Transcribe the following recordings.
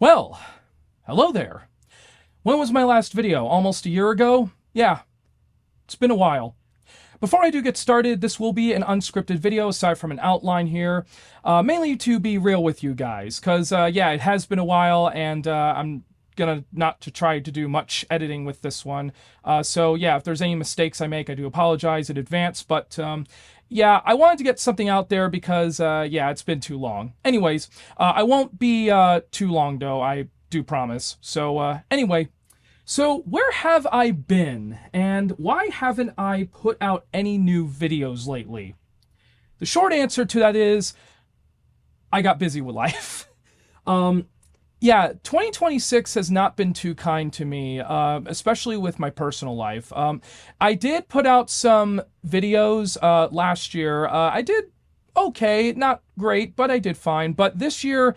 Well, hello there. When was my last video? Almost a year ago? Yeah, it's been a while. Before I do get started, this will be an unscripted video aside from an outline here, mainly to be real with you guys, because, yeah, it has been a while, and I'm gonna not to try to do much editing with this one. So, yeah, if there's any mistakes I make, I do apologize in advance, but, yeah, I wanted to get something out there because, yeah, it's been too long. Anyways, I won't be too long, though, I do promise. So, anyway. So, where have I been, and why haven't I put out any new videos lately? The short answer to that is, I got busy with life. Yeah, 2026 has not been too kind to me, especially with my personal life. I did put out some videos last year. I did okay, not great, but I did fine. But this year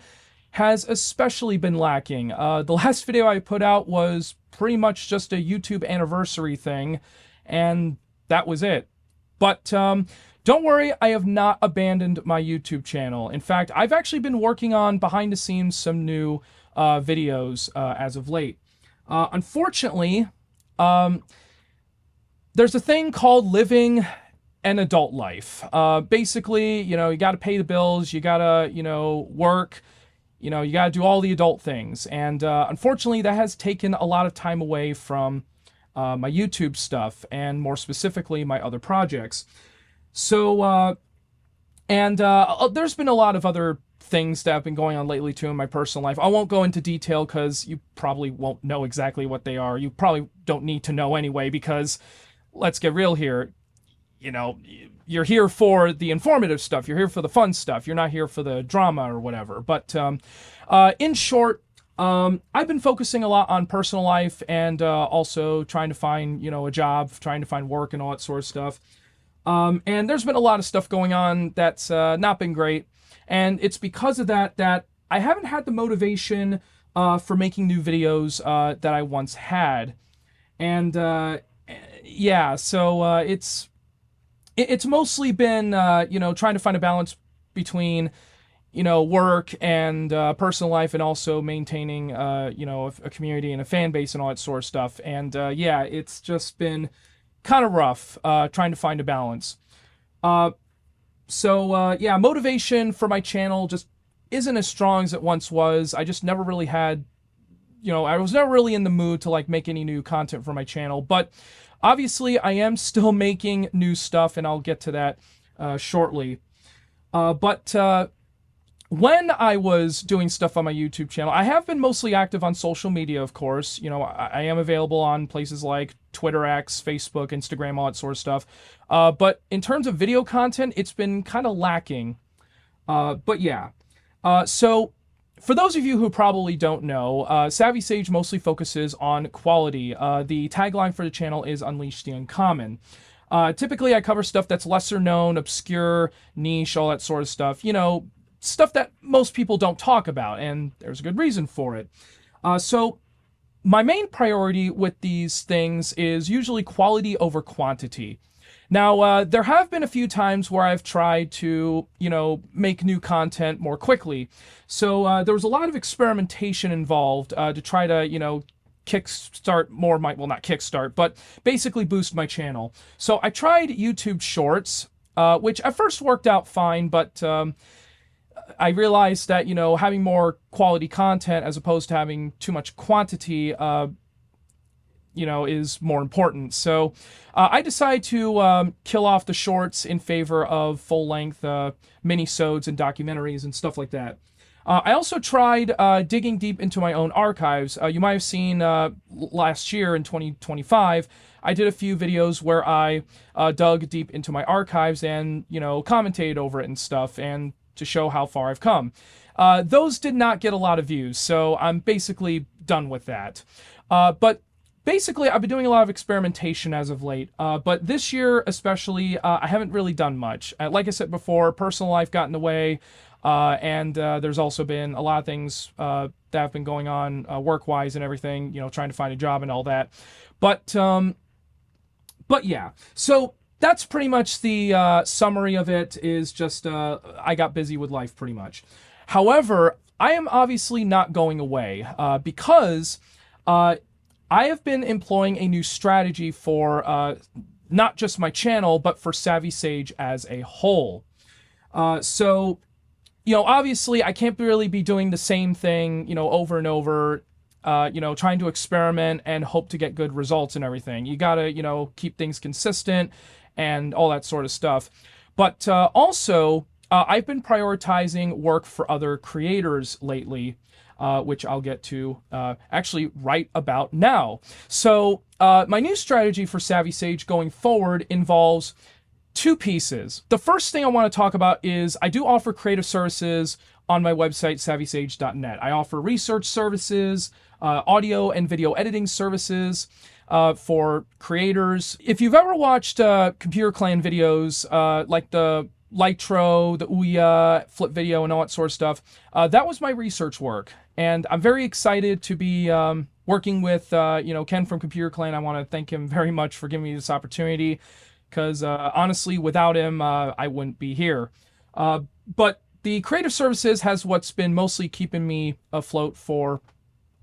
has especially been lacking. The last video I put out was pretty much just a YouTube anniversary thing, and that was it. But don't worry, I have not abandoned my YouTube channel. In fact, I've actually been working on behind the scenes some new videos as of late. Unfortunately, there's a thing called living an adult life. Basically, you got to pay the bills, you got to, work, you got to do all the adult things. And unfortunately, that has taken a lot of time away from my YouTube stuff, and more specifically, my other projects. So, there's been a lot of other things that have been going on lately too in my personal life. I won't go into detail because you probably won't know exactly what they are. You probably don't need to know anyway, because let's get real here. You're here for the informative stuff. You're here for the fun stuff. You're not here for the drama or whatever. But in short, I've been focusing a lot on personal life, and also trying to find, a job, trying to find work and all that sort of stuff. And there's been a lot of stuff going on that's not been great. And it's because of that I haven't had the motivation for making new videos that I once had. And yeah, so it's mostly been, trying to find a balance between, work and personal life, and also maintaining, a community and a fan base and all that sort of stuff. And yeah, it's just been kind of rough trying to find a balance. So yeah, motivation for my channel just isn't as strong as it once was. I just never really had, I was never really in the mood to like make any new content for my channel. But obviously, I am still making new stuff, and I'll get to that shortly. But when I was doing stuff on my YouTube channel, I have been mostly active on social media, of course. I am available on places like Twitter, X, Facebook, Instagram, all that sort of stuff. But in terms of video content, it's been kind of lacking. But yeah. So for those of you who probably don't know, Savvy Sage mostly focuses on quality. The tagline for the channel is Unleash the Uncommon. Typically, I cover stuff that's lesser known, obscure, niche, all that sort of stuff. Stuff that most people don't talk about, and there's a good reason for it. So my main priority with these things is usually quality over quantity. Now, there have been a few times where I've tried to, make new content more quickly. So there was a lot of experimentation involved to try to, kickstart more my, well, not kickstart, but basically boost my channel. So I tried YouTube Shorts, which at first worked out fine, but I realized that, having more quality content as opposed to having too much quantity, is more important. So I decided to kill off the shorts in favor of full-length mini-sodes and documentaries and stuff like that. I also tried digging deep into my own archives. You might have seen last year in 2025, I did a few videos where I dug deep into my archives and, commentated over it and stuff, and to show how far I've come. Those did not get a lot of views, so I'm basically done with that. But basically, I've been doing a lot of experimentation as of late, but this year especially, I haven't really done much. Like I said before, personal life got in the way, and there's also been a lot of things that have been going on work-wise and everything, trying to find a job and all that. But yeah, so that's pretty much the summary of it. Is just I got busy with life pretty much. However, I am obviously not going away because I have been employing a new strategy for not just my channel, but for Savvy Sage as a whole. So, obviously I can't really be doing the same thing, over and over, trying to experiment and hope to get good results and everything. You gotta, keep things consistent and all that sort of stuff. But also, I've been prioritizing work for other creators lately, which I'll get to actually right about now. So my new strategy for Savvy Sage going forward involves two pieces. The first thing I want to talk about is I do offer creative services on my website, savvysage.net. I offer research services, audio and video editing services for creators. If you've ever watched Computer Clan videos, like the Lytro, the Ouya, Flip Video, and all that sort of stuff, that was my research work. And I'm very excited to be working with, Ken from Computer Clan. I want to thank him very much for giving me this opportunity, because honestly, without him, I wouldn't be here. But the creative services has what's been mostly keeping me afloat for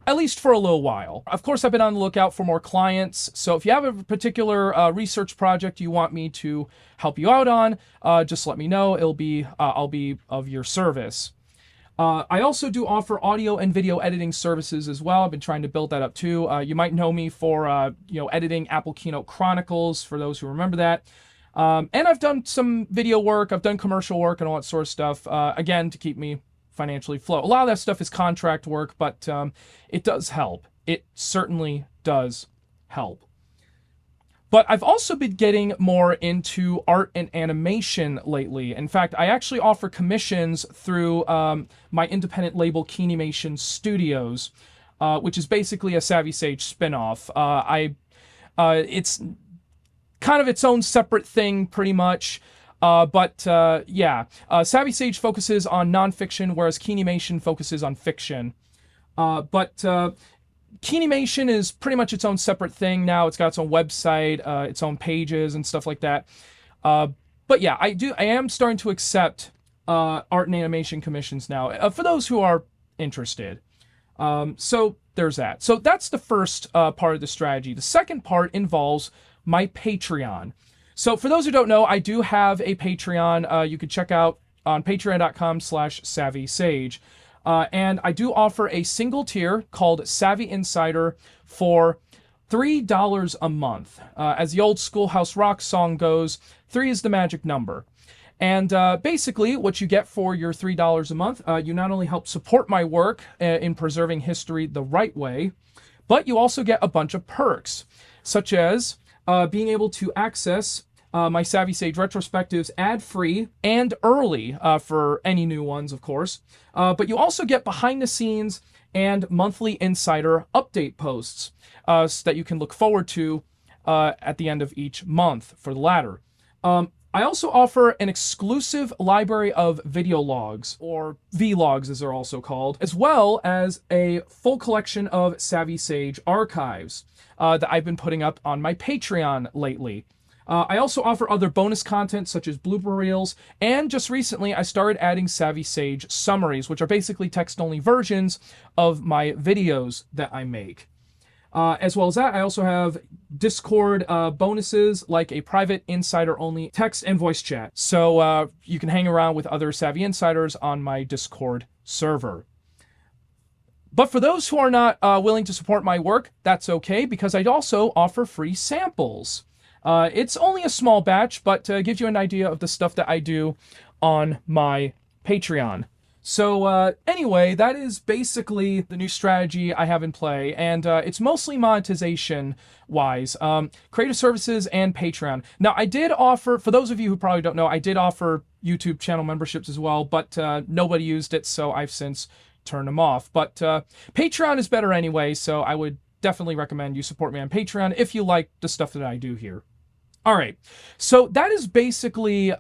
at least for a little while. Of course, I've been on the lookout for more clients. So if you have a particular research project you want me to help you out on, just let me know. I'll be of your service. I also do offer audio and video editing services as well. I've been trying to build that up too. You might know me for editing Apple Keynote Chronicles, for those who remember that. And I've done some video work, I've done commercial work and all that sort of stuff, again, to keep me financially afloat. A lot of that stuff is contract work, but it does help. It certainly does help. But I've also been getting more into art and animation lately. In fact, I actually offer commissions through my independent label, Keynimation Studios, which is basically a Savvy Sage spinoff. It's kind of its own separate thing, pretty much. Savvy Sage focuses on nonfiction, whereas Keynimation focuses on fiction. Keynimation is pretty much its own separate thing now. It's got its own website, its own pages and stuff like that. I am starting to accept art and animation commissions now, for those who are interested. So there's that. So that's the first part of the strategy. The second part involves my Patreon. So for those who don't know, I do have a Patreon. You can check out on patreon.com/SavvySage. And I do offer a single tier called Savvy Insider for $3 a month. As the old Schoolhouse Rock song goes, 3 is the magic number. And basically, what you get for your $3 a month, you not only help support my work in preserving history the right way, but you also get a bunch of perks, such as being able to access my Savvy Sage retrospectives ad-free and early for any new ones, of course. But you also get behind-the-scenes and monthly insider update posts so that you can look forward to at the end of each month for the latter. I also offer an exclusive library of video logs, or vlogs as they're also called, as well as a full collection of Savvy Sage archives that I've been putting up on my Patreon lately. I also offer other bonus content such as blooper reels, and just recently I started adding Savvy Sage summaries, which are basically text-only versions of my videos that I make. As well as that, I also have Discord bonuses like a private insider-only text and voice chat. So you can hang around with other Savvy Insiders on my Discord server. But for those who are not willing to support my work, that's okay, because I also offer free samples. It's only a small batch, but gives you an idea of the stuff that I do on my Patreon. So anyway, that is basically the new strategy I have in play, and it's mostly monetization-wise, creative services and Patreon. Now, I did offer, for those of you who probably don't know, I did offer YouTube channel memberships as well, but nobody used it, so I've since turned them off. But Patreon is better anyway, so I would definitely recommend you support me on Patreon if you like the stuff that I do here. All right, so that is basically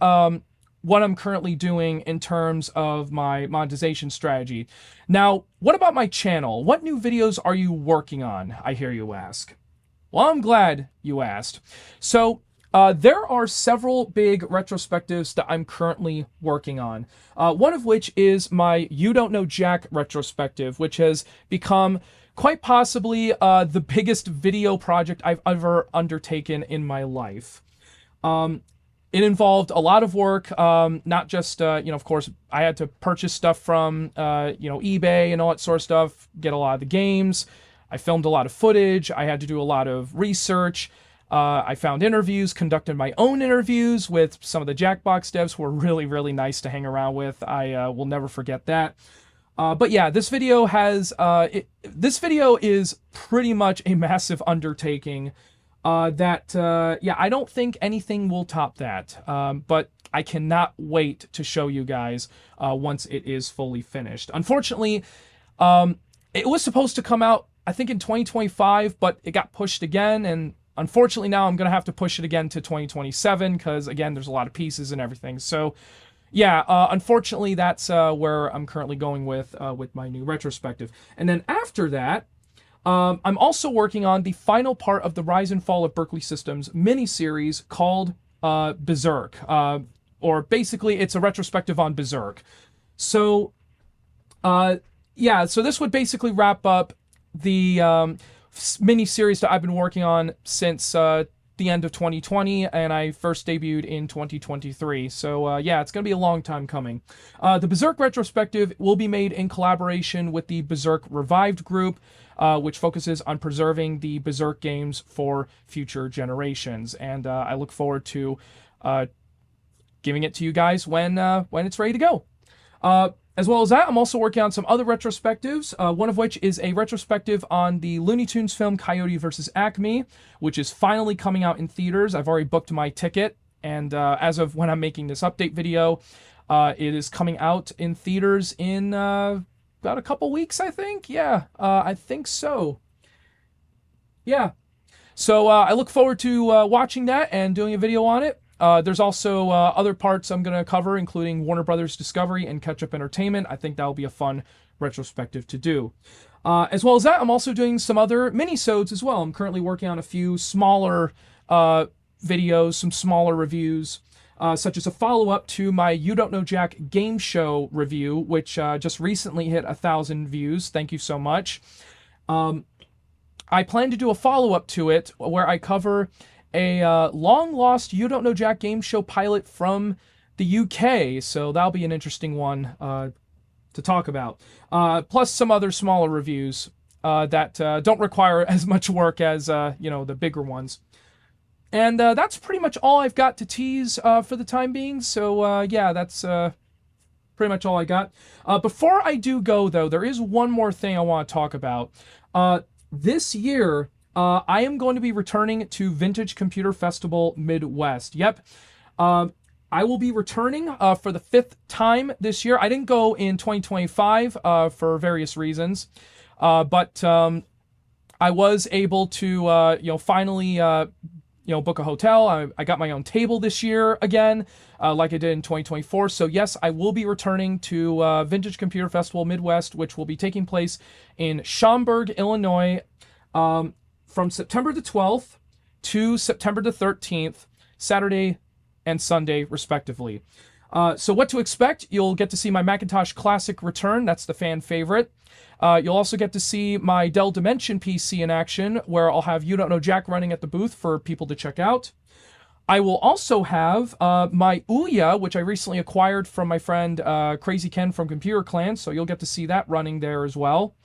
what I'm currently doing in terms of my monetization strategy. Now, what about my channel? What new videos are you working on, I hear you ask? Well, I'm glad you asked. So There are several big retrospectives that I'm currently working on. One of which is my You Don't Know Jack retrospective, which has become quite possibly the biggest video project I've ever undertaken in my life. It involved a lot of work, not just, of course, I had to purchase stuff from, eBay and all that sort of stuff, get a lot of the games. I filmed a lot of footage. I had to do a lot of research. I found interviews, conducted my own interviews with some of the Jackbox devs who were really, really nice to hang around with. I will never forget that. But yeah, this video this video is pretty much a massive undertaking. I don't think anything will top that. But I cannot wait to show you guys once it is fully finished. Unfortunately, it was supposed to come out, I think, in 2025, but it got pushed again, and unfortunately now I'm going to have to push it again to 2027 because, again, there's a lot of pieces and everything. So, yeah, unfortunately, that's where I'm currently going with my new retrospective. And then after that, I'm also working on the final part of the Rise and Fall of Berkeley Systems miniseries called Berserk. Or basically, it's a retrospective on Berserk. So, so this would basically wrap up the mini-series that I've been working on since the end of 2020, and I first debuted in 2023. So, it's going to be a long time coming. The Berserk retrospective will be made in collaboration with the Berserk Revived group, which focuses on preserving the Berserk games for future generations. And I look forward to giving it to you guys when it's ready to go. As well as that, I'm also working on some other retrospectives, one of which is a retrospective on the Looney Tunes film Coyote vs. Acme, which is finally coming out in theaters. I've already booked my ticket, and as of when I'm making this update video, it is coming out in theaters in about a couple weeks, I think. Yeah, I think so. Yeah. So I look forward to watching that and doing a video on it. There's also other parts I'm going to cover, including Warner Brothers Discovery and Catch Up Entertainment. I think that'll be a fun retrospective to do. As well as that, I'm also doing some other mini-sodes as well. I'm currently working on a few smaller videos, some smaller reviews, such as a follow-up to my You Don't Know Jack game show review, which just recently hit 1,000 views. Thank you so much. I plan to do a follow-up to it where I cover a long-lost You Don't Know Jack game show pilot from the UK, so that'll be an interesting one to talk about. Plus some other smaller reviews that don't require as much work as, the bigger ones. And that's pretty much all I've got to tease for the time being, so that's pretty much all I got. Before I do go, though, there is one more thing I want to talk about. This year, I am going to be returning to Vintage Computer Festival Midwest. Yep. I will be returning for the 5th time this year. I didn't go in 2025 for various reasons, but I was able to, finally, book a hotel. I got my own table this year again, like I did in 2024. So yes, I will be returning to Vintage Computer Festival Midwest, which will be taking place in Schaumburg, Illinois, from September the 12th to September the 13th, Saturday and Sunday, respectively. So what to expect? You'll get to see my Macintosh Classic return. That's the fan favorite. You'll also get to see my Dell Dimension PC in action, where I'll have You Don't Know Jack running at the booth for people to check out. I will also have my Ouya, which I recently acquired from my friend Crazy Ken from Computer Clan, so you'll get to see that running there as well.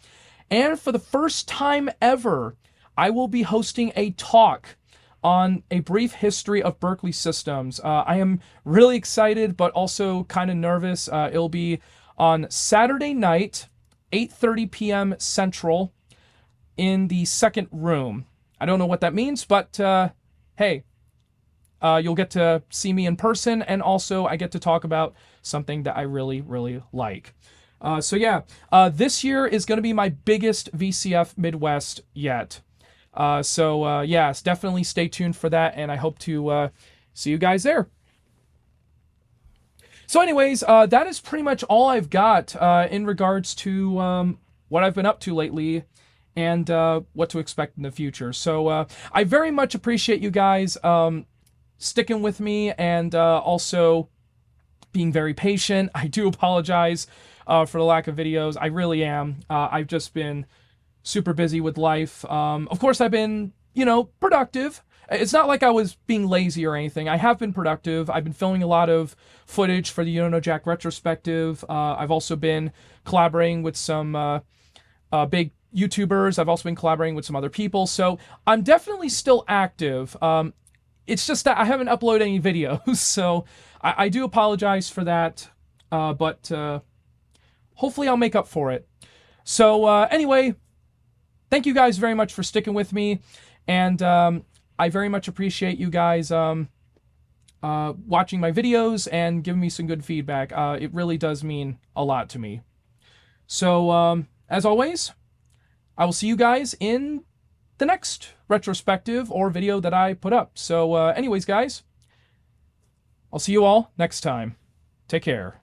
And for the first time ever, I will be hosting a talk on a brief history of Berkeley Systems. I am really excited, but also kind of nervous. It'll be on Saturday night, 8:30 p.m. Central, in the second room. I don't know what that means, but hey, you'll get to see me in person, and also I get to talk about something that I really, really like. This year is going to be my biggest VCF Midwest yet. Yes, definitely stay tuned for that, and I hope to see you guys there. So anyways, that is pretty much all I've got in regards to what I've been up to lately and what to expect in the future. So I very much appreciate you guys sticking with me and also being very patient. I do apologize for the lack of videos. I really am. I've just been super busy with life. Of course, I've been, productive. It's not like I was being lazy or anything. I have been productive. I've been filming a lot of footage for the You Don't Know Jack retrospective. I've also been collaborating with some big YouTubers. I've also been collaborating with some other people. So I'm definitely still active. It's just that I haven't uploaded any videos. So I do apologize for that. But hopefully I'll make up for it. So anyway, thank you guys very much for sticking with me. And I very much appreciate you guys watching my videos and giving me some good feedback. It really does mean a lot to me. So, as always, I will see you guys in the next retrospective or video that I put up. So, anyways, guys, I'll see you all next time. Take care.